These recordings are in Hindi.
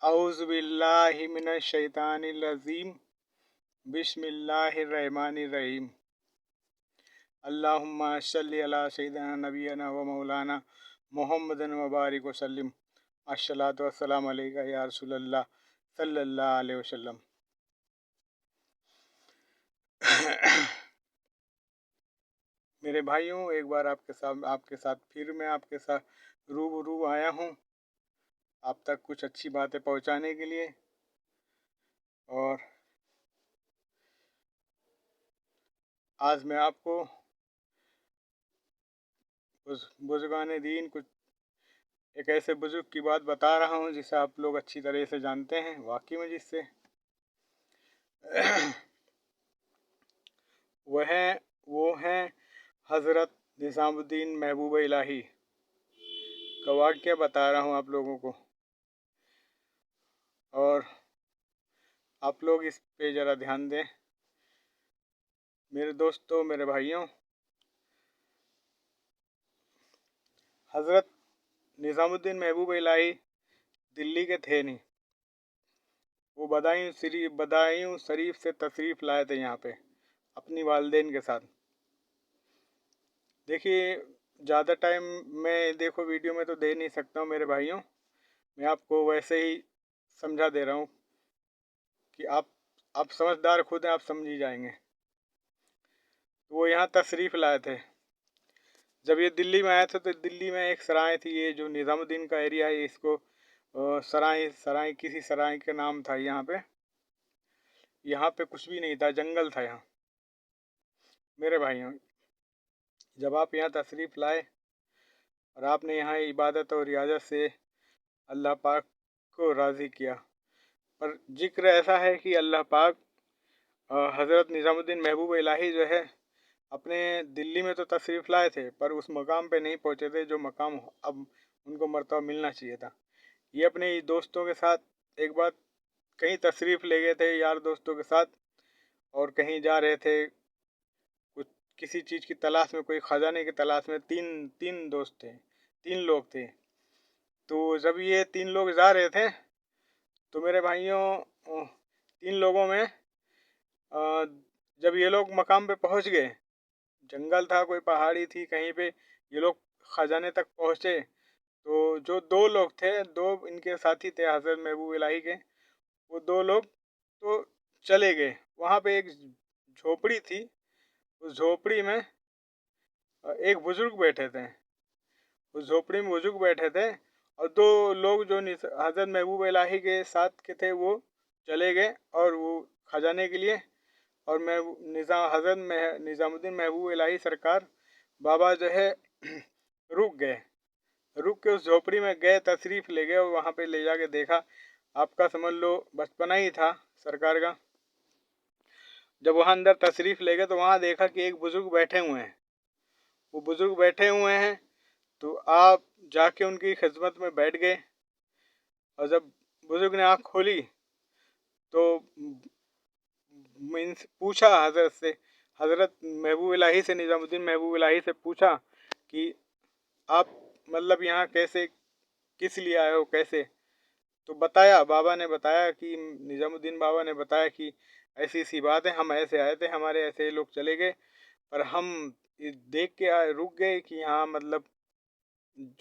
औज़ु बिल्लाहि मिनश शैतानिर रजीम। बिस्मिल्लाहिर्रहमानिर्रहीम। अल्लाहुम्मा सल्लि अला सय्यिदिना नबियना व मौलाना मुहम्मदिन व बारिक वसल्लिम। अस्सलातु वस्सलामु अलैका या रसूलल्लाह सल्लल्लाहु अलैहि वसल्लम। मेरे भाइयों, एक बार आपके साथ फिर मैं आपके साथ रूबरू आया हूँ, आप तक कुछ अच्छी बातें पहुँचाने के लिए। और आज मैं आपको उस बुज़ुर्गाने दीन कुछ एक ऐसे बुज़ुर्ग की बात बता रहा हूँ जिसे आप लोग अच्छी तरह से जानते हैं, वाकई में जिससे वो हैं हज़रत निज़ामुद्दीन महबूब इलाही का वाक़या बता रहा हूँ आप लोगों को। और आप लोग इस पे ज़रा ध्यान दें मेरे दोस्तों, मेरे भाइयों। हज़रत निज़ामुद्दीन महबूब इलाही दिल्ली के थे नहीं, वो बदायूं शरीफ से तशरीफ़ लाए थे यहाँ पे अपनी वालदेन के साथ। देखिए, ज़्यादा टाइम मैं वीडियो में तो दे नहीं सकता हूँ मेरे भाइयों, मैं आपको वैसे ही समझा दे रहा हूँ कि आप समझदार खुद हैं, आप समझ ही जाएंगे। तो वो यहाँ तशरीफ़ लाए थे। जब ये दिल्ली में आए थे तो दिल्ली में एक सराय थी, ये जो निज़ामुद्दीन का एरिया है, इसको सराय किसी सराय का नाम था यहाँ पे। यहाँ पे कुछ भी नहीं था, जंगल था यहाँ। मेरे भाइयों, जब आप यहाँ तशरीफ़ लाए और आपने यहाँ इबादत और रियाजत से अल्लाह पाक को राज़ी किया, पर जिक्र ऐसा है कि अल्लाह पाक हज़रत निज़ामुद्दीन महबूब इलाही जो है अपने दिल्ली में तो तशरीफ़ लाए थे, पर उस मकाम पे नहीं पहुँचे थे जो मकाम अब उनको मर्तबा मिलना चाहिए था। ये अपने दोस्तों के साथ एक बार कहीं तशरीफ़ ले गए थे, यार दोस्तों के साथ, और कहीं जा रहे थे कुछ किसी चीज़ की तलाश में, कोई ख़जाने की तलाश में। तीन तीन दोस्त थे, तीन लोग थे। तो जब ये तीन लोग जा रहे थे तो मेरे भाइयों, तीन लोगों में जब ये लोग मकाम पे पहुंच गए, जंगल था, कोई पहाड़ी थी, कहीं पे ये लोग खजाने तक पहुंचे, तो जो दो लोग थे, दो इनके साथी थे हज़रत महबूब इलाही के, वो दो लोग तो चले गए। वहाँ पे एक झोपड़ी थी, उस झोपड़ी में एक बुजुर्ग बैठे थे। उस झोपड़ी में बुजुर्ग बैठे थे और दो लोग जो हज़रत महबूब इलाही के साथ के थे वो चले गए और वो खजाने के लिए। और मैं हज़रत निज़ामुद्दीन महबूब इलाही सरकार बाबा जो है रुक के उस झोपड़ी में गए, तशरीफ़ ले गए और वहाँ पे ले जाके देखा, आपका समझ लो बचपना ही था सरकार का। जब वहाँ अंदर तशरीफ़ ले गए तो वहाँ देखा कि एक बुज़ुर्ग बैठे हुए हैं। वो बुज़ुर्ग बैठे हुए हैं तो आप जाके उनकी खिदमत में बैठ गए। और जब बुज़ुर्ग ने आँख खोली तो मीन्स पूछा हज़रत महबूब इलाही से, निज़ामुद्दीन महबूब इलाही से पूछा कि आप मतलब यहाँ कैसे, किस लिए आए हो, कैसे? तो बताया, बाबा ने बताया कि निज़ामुद्दीन बाबा ने बताया कि ऐसी सी बात है, हम ऐसे आए थे, हमारे ऐसे लोग चले गए, पर हम देख के रुक गए कि यहाँ मतलब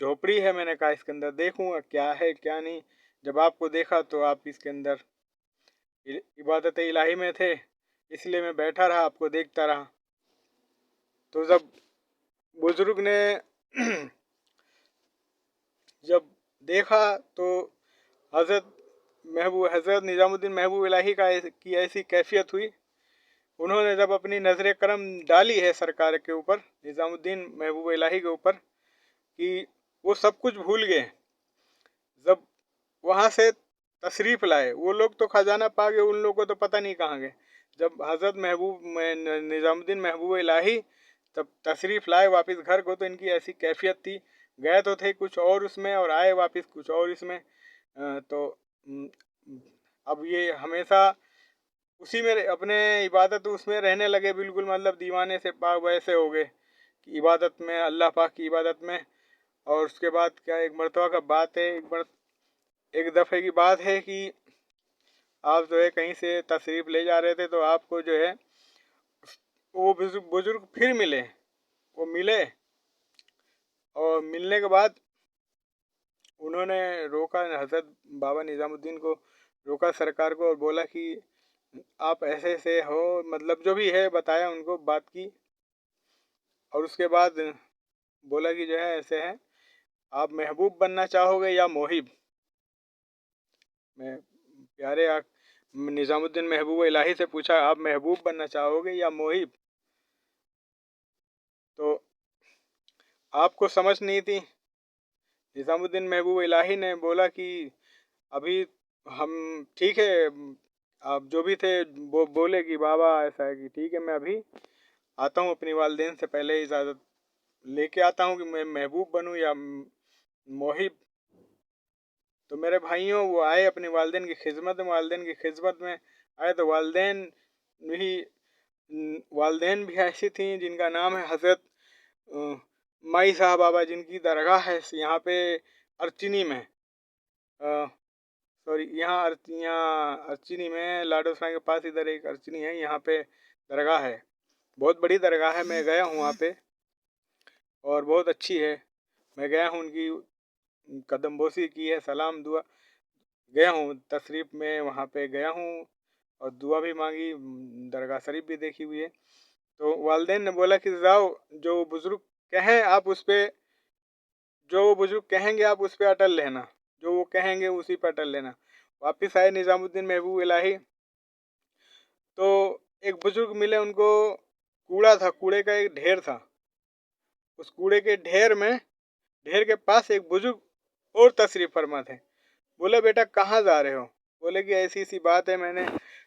झोपड़ी है। मैंने कहा इसके अंदर देखूंगा क्या है क्या नहीं। जब आपको देखा तो आप इसके अंदर इबादत इलाही में थे, इसलिए मैं बैठा रहा, आपको देखता रहा। तो जब बुजुर्ग ने जब देखा तो हज़रत निज़ामुद्दीन महबूब इलाही की ऐसी कैफियत हुई। उन्होंने जब अपनी नज़र करम डाली है सरकार के ऊपर, निज़ामुद्दीन महबूब इलाही के ऊपर, कि वो सब कुछ भूल गए। जब वहाँ से तशरीफ़ लाए वो लोग तो खजाना पा गए, उन लोगों को तो पता नहीं कहाँ गए। जब हज़रत निज़ामुद्दीन महबूब इलाही तब तशरीफ़ लाए वापस घर को, तो इनकी ऐसी कैफियत थी, गए तो थे कुछ और उसमें और आए वापस कुछ और इसमें। तो अब ये हमेशा उसी में अपने इबादत उसमें रहने लगे, बिल्कुल मतलब दीवाने से पाक वैसे हो गए कि इबादत में, अल्लाह पाक की इबादत में। और उसके बाद क्या, एक मरतबा का बात है, एक दफ़े की बात है कि आप जो है कहीं से तशरीफ़ ले जा रहे थे, तो आपको जो है वो बुजुर्ग फिर मिले। वो मिले और मिलने के बाद उन्होंने रोका, हज़रत बाबा निज़ामुद्दीन को रोका, सरकार को, और बोला कि आप ऐसे ऐसे हो, मतलब जो भी है बताया, उनको बात की। और उसके बाद बोला कि जो है ऐसे है, आप महबूब बनना चाहोगे या मोहिब। मैं प्यारे निज़ामुद्दीन महबूब इलाही से पूछा, आप महबूब बनना चाहोगे या मोहिब। तो आपको समझ नहीं थी। निज़ामुद्दीन महबूब इलाही ने बोला कि अभी हम ठीक है, आप जो भी थे वो बोले कि बाबा ऐसा है कि ठीक है, मैं अभी आता हूँ, अपनी वालिदैन से पहले इजाज़त लेके आता हूँ कि मैं महबूब बनूँ या मोहिब। तो मेरे भाइयों, वो आए अपनी वालिदैन की खिदमत में, वालिदैन की खिदमत में आए तो वालिदैन भी ऐसी थी जिनका नाम है हज़रत माई साहब बाबा, जिनकी दरगाह है यहाँ पे अर्चिनी में, सॉरी यहाँ अर्चिनी में, लाडोसरा के पास इधर एक अर्चिनी है, यहाँ पे दरगाह है। बहुत बड़ी दरगाह है, मैं गया हूँ वहाँ पे और बहुत अच्छी है। मैं गया हूँ, उनकी कदमबोसी की है, सलाम दुआ गया हूँ, तशरीफ़ में वहाँ पे गया हूँ और दुआ भी मांगी, दरगाह शरीफ भी देखी हुई है। तो वालिदैन ने बोला कि जाओ, जो बुज़ुर्ग कहें आप उस पे, जो वो बुज़ुर्ग कहेंगे आप उस पे अटल रहना, जो वो कहेंगे उसी पे अटल रहना। वापस आए निज़ामुद्दीन महबूब इलाही, तो एक बुज़ुर्ग मिले उनको, कूड़ा था, कूड़े का एक ढेर था। उस कूड़े के ढेर के पास एक बुज़ुर्ग और तशरीफ़ फरमा थे। बोले, बेटा कहाँ जा रहे हो। बोले कि ऐसी ऐसी बात है, मैंने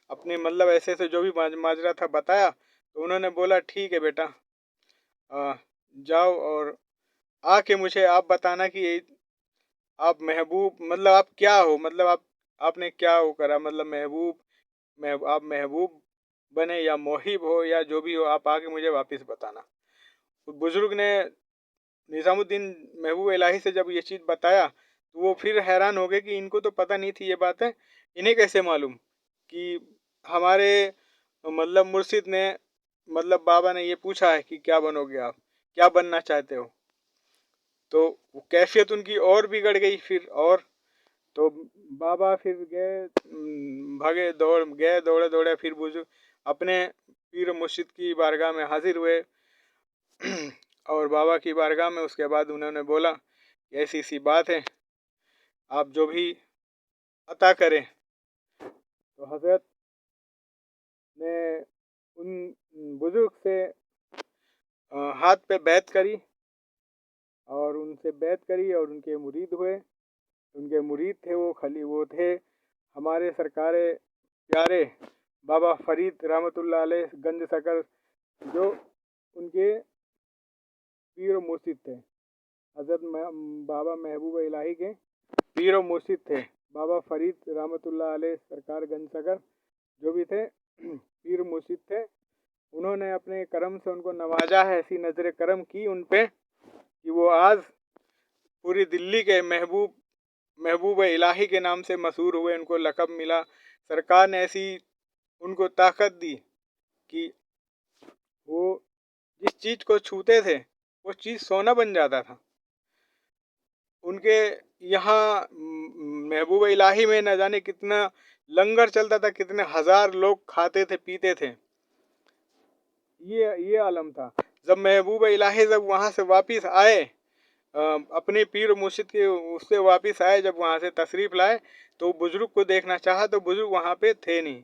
अपने मतलब ऐसे ऐसे जो भी माजरा था बताया। तो उन्होंने बोला ठीक है बेटा, जाओ और आके मुझे आप बताना कि आप महबूब, मतलब आप क्या हो, मतलब आपने क्या वो करा, मतलब आप महबूब बने या मोहिब हो या जो भी हो, आप आके मुझे वापस बताना। उस बुजुर्ग ने निज़ामुद्दीन महबूब इलाही से जब ये चीज़ बताया, तो वो फिर हैरान हो गए कि इनको तो पता नहीं थी ये बातें, इन्हें कैसे मालूम कि हमारे मतलब मुर्शिद ने, मतलब बाबा ने ये पूछा है कि क्या बनोगे आप, क्या बनना चाहते हो। तो कैफियत उनकी और बिगड़ गई फिर। और तो बाबा फिर गए, भागे, दौड़े दौड़े फिर बुजुर्ग अपने पीर मुर्शिद की बारगाह में हाजिर हुए और बाबा की बारगाह में उसके बाद उन्होंने बोला ऐसी सी बात है, आप जो भी अता करें। तो हजरत ने उन बुजुर्ग से हाथ पे बैत करी और उनसे बैत करी और उनके मुरीद हुए। उनके मुरीद थे वो थे हमारे सरकार प्यारे बाबा फरीद रहमतुल्लाह अलैह गंज सकर, जो उनके पीर और मुर्शिद थे। हजरत बाबा महबूब इलाही के पीर और मुर्शिद थे बाबा फरीद रहमतुल्लाह अलैह सरकार गंज सकर, जो भी थे पीर मुर्शिद थे। उन्होंने अपने करम से उनको नवाजा है, ऐसी नजर करम की उन पे कि वो आज पूरी दिल्ली के महबूब इलाही के नाम से मशहूर हुए, उनको लक़ब मिला। सरकार ने ऐसी उनको ताकत दी कि वो जिस चीज़ को छूते थे वो चीज़ सोना बन जाता था। उनके यहाँ महबूब इलाही में न जाने कितना लंगर चलता था, कितने हजार लोग खाते थे पीते थे। ये आलम था। जब महबूब इलाही जब वहाँ से वापस आए, अपने पीर मुर्शिद के उससे वापस आए, जब वहाँ से तशरीफ़ लाए, तो बुजुर्ग को देखना चाहा तो बुजुर्ग वहाँ पे थे नहीं।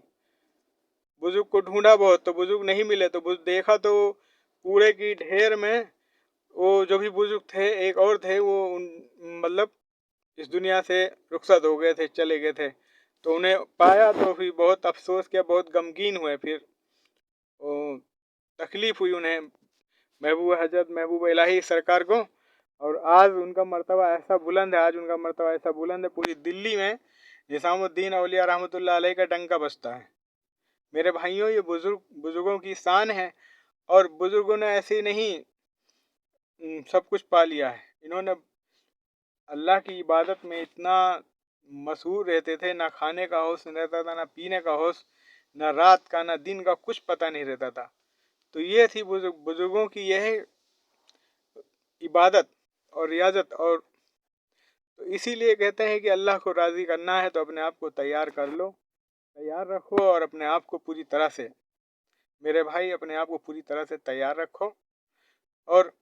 बुजुर्ग को ढूंढा बहुत, तो बुजुर्ग नहीं मिले। तो देखा तो कूड़े की ढेर में वो जो भी बुजुर्ग थे, एक और थे, वो मतलब इस दुनिया से रुखसत हो गए थे, चले गए थे। तो उन्हें पाया तो फिर बहुत अफसोस किया, बहुत गमगीन हुए। फिर तकलीफ़ हुई उन्हें, हजरत महबूब इलाही सरकार को। और आज उनका मर्तबा ऐसा बुलंद है, पूरी दिल्ली में निज़ामुद्दीन औलिया रहमतुल्लाह अलैह का डंका बजता है। मेरे भाइयों, ये बुजुर्गों की शान है। और बुजुर्गों ने ऐसे ही नहीं सब कुछ पा लिया है, इन्होंने अल्लाह की इबादत में इतना मशहूर रहते थे, ना खाने का होश रहता था, ना पीने का होश, ना रात का ना दिन का, कुछ पता नहीं रहता था। तो ये थी बुजुर्गों की यह इबादत और रियाजत। और तो इसीलिए कहते हैं कि अल्लाह को राज़ी करना है तो अपने आप को तैयार कर लो, तैयार रखो, और अपने आप को पूरी तरह से, मेरे भाई, अपने आप को पूरी तरह से तैयार रखो और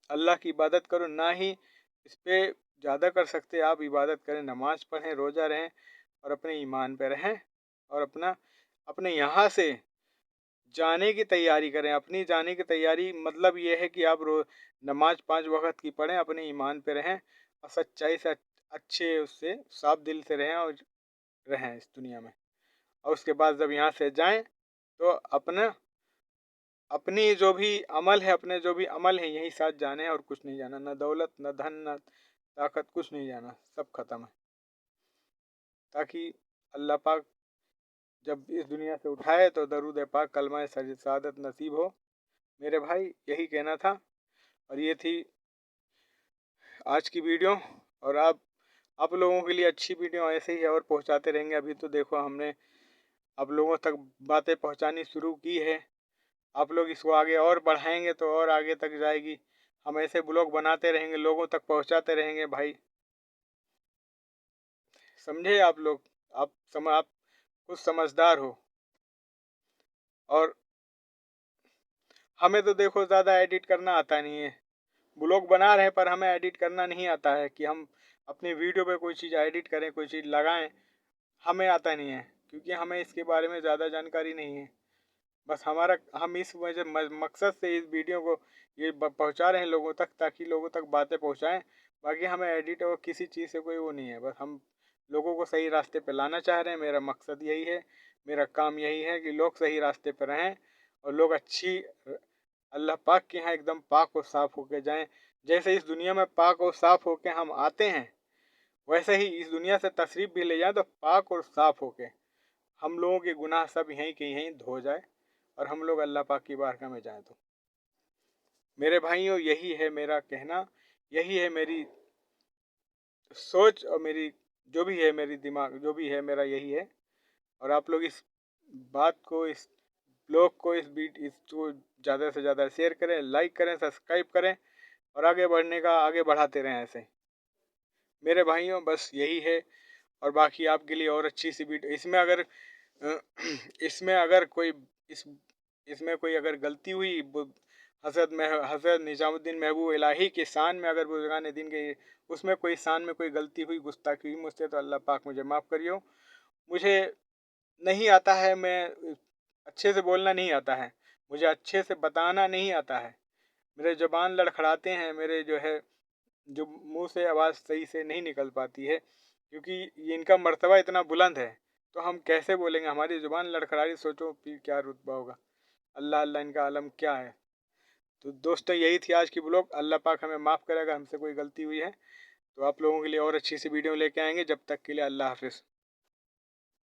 अल्लाह की इबादत करो। ना ही इस पर ज़्यादा कर सकते आप इबादत करें, नमाज़ पढ़ें, रोज़ा रहें और अपने ईमान पे रहें और अपने यहाँ से जाने की तैयारी करें। अपनी जाने की तैयारी मतलब ये है कि आप नमाज 5 वक़्त की पढ़ें, अपने ईमान पे रहें और सच्चाई से अच्छे उससे साफ दिल से रहें और रहें इस दुनिया में। और उसके बाद जब यहाँ से जाएं तो अपनी जो भी अमल है, अपने जो भी अमल है यही साथ जाने हैं और कुछ नहीं जाना, न दौलत, न धन, न ताकत, कुछ नहीं जाना, सब खत्म है। ताकि अल्लाह पाक जब इस दुनिया से उठाए तो दरूद पाक कलमा शहादत नसीब हो। मेरे भाई, यही कहना था और ये थी आज की वीडियो। और आप लोगों के लिए अच्छी वीडियो ऐसे ही और पहुंचाते रहेंगे। अभी तो देखो हमने आप लोगों तक बातें पहुंचानी शुरू की है, आप लोग इसको आगे और बढ़ाएंगे तो और आगे तक जाएगी। हम ऐसे ब्लॉग बनाते रहेंगे, लोगों तक पहुंचाते रहेंगे भाई, समझे आप लोग। आप कुछ समझदार हो। और हमें तो देखो ज़्यादा एडिट करना आता नहीं है, ब्लॉग बना रहे हैं पर हमें एडिट करना नहीं आता है कि हम अपनी वीडियो पे कोई चीज़ एडिट करें, कोई चीज़ लगाएं, हमें आता नहीं है क्योंकि हमें इसके बारे में ज़्यादा जानकारी नहीं है। बस हम इस वजह मकसद से इस वीडियो को ये पहुंचा रहे हैं लोगों तक, ताकि लोगों तक बातें पहुंचाएं। बाकी हमें एडिट और किसी चीज़ से कोई वो नहीं है, बस हम लोगों को सही रास्ते पे लाना चाह रहे हैं। मेरा मकसद यही है, मेरा काम यही है कि लोग सही रास्ते पर रहें और लोग अच्छी अल्लाह पाक के यहाँ एकदम पाक और साफ होके जाएं। जैसे इस दुनिया में पाक और साफ होके हम आते हैं, वैसे ही इस दुनिया से तशरीफ भी ले जाएं तो पाक और साफ होके हम लोगों के गुनाह सब यहीं के यहीं धो जाए और हम लोग अल्लाह पाक की बारगाह में जाएं। तो मेरे भाइयों, यही है मेरा कहना, यही है मेरी सोच और मेरी जो भी है, मेरी दिमाग जो भी है मेरा यही है। और आप लोग इस बात को, इस ब्लॉग को, इसको ज़्यादा से ज़्यादा शेयर करें, लाइक करें, सब्सक्राइब करें और आगे बढ़ाते रहें ऐसे मेरे भाइयों। बस यही है। और बाकी आपके लिए और अच्छी सी वीडियो इसमें अगर कोई इसमें कोई अगर गलती हुई, हज़रत निज़ामुद्दीन महबूब इलाही के शान में अगर बुज़ुर्गान दीन के उसमें कोई शान में कोई गलती हुई, गुस्ताखी हुई मुझसे, तो अल्लाह पाक मुझे माफ़ करियो। मुझे नहीं आता है, मैं अच्छे से बोलना नहीं आता है, मुझे अच्छे से बताना नहीं आता है, मेरे ज़ुबान लड़खड़ाते हैं, मेरे जो है जो मुंह से आवाज़ सही से नहीं निकल पाती है क्योंकि ये इनका मर्तबा इतना बुलंद है। तो हम कैसे बोलेंगे, हमारी ज़ुबान लड़खड़ाई, सोचो फिर क्या रुतबा होगा। अल्लाह अल्लाह इनका आलम क्या है। तो दोस्तों, यही थी आज की ब्लॉग। अल्लाह पाक हमें माफ़ करेगा हमसे कोई गलती हुई है तो आप लोगों के लिए और अच्छी सी वीडियो लेके आएंगे। जब तक के लिए अल्लाह हाफिज़।